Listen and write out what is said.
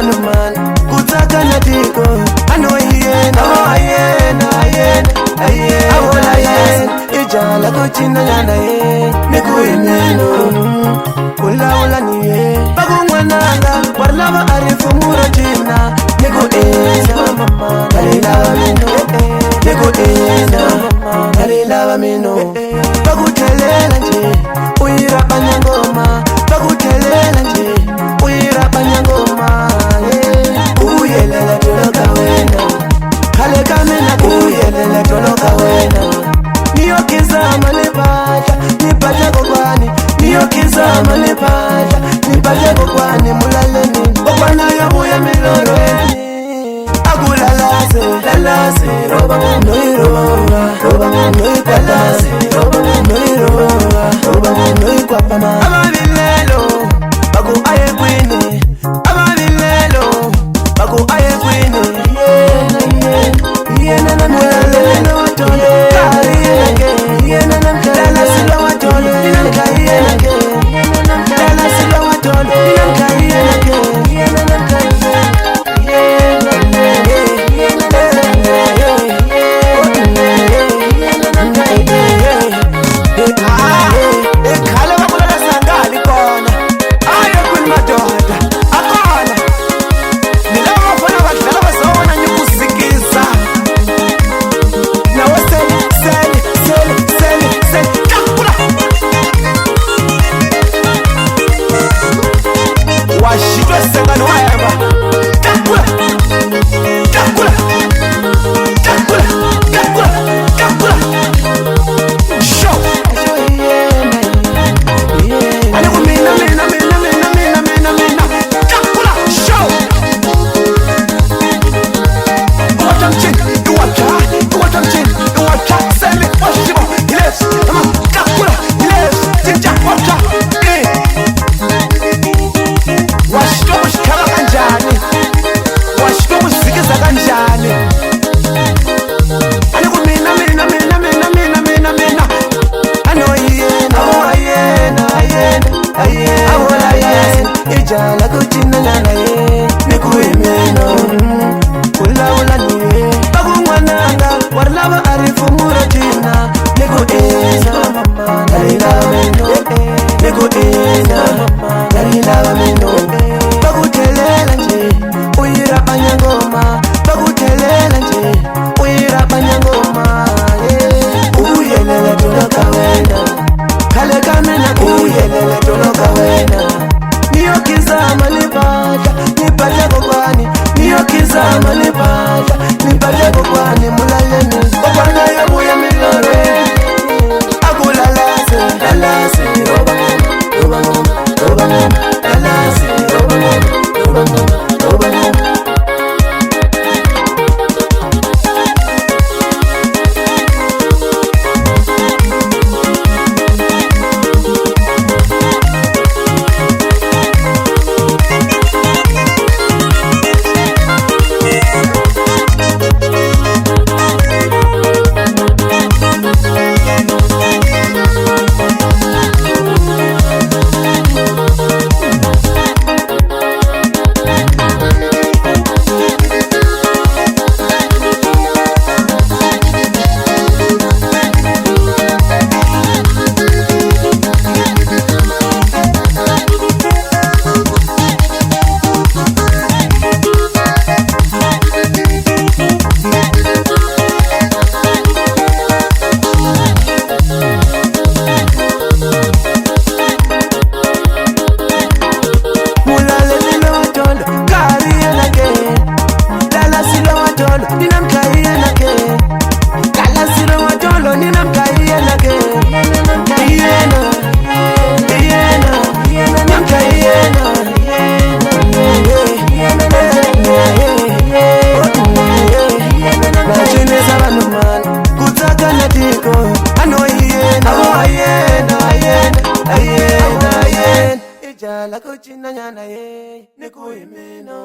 vanhu kutaka natiko anoyena ijala kuchinanyana ye nikuyimeno kulawula niye bakungwananga warlava arifumura jina nikuena nalilava mino bakuthelela nje uyirabanya ngoma bakuthelela nje uyirabanya ngoma uyelela toloka wena khale kamina uyelela toloka wena niyokizama nipata kokwani niyokizama nipata kokwani mulaleni kokwanayo buya milorweni lalase roba noikwapama ababilelo baku aye kwini yena na mulaleni watolo yena na mkalasilo watolo dalasilo watolo ijala kuchinanyana ye nikuyimeno kulawula niye bakungwananga warlava arifumura jina nalilava meno bakuthelela nje uyirabanya ngoma bakuthelela nje uyirabanya ngoma uyelela toloka wena khale kamina uyelela toloka wena niyokizama nipata kokwani niyokizama nipata kokwani mulaleni kokwanayo buya milorweni akulalase roba ijala kuchinanyana ye nikuyimeno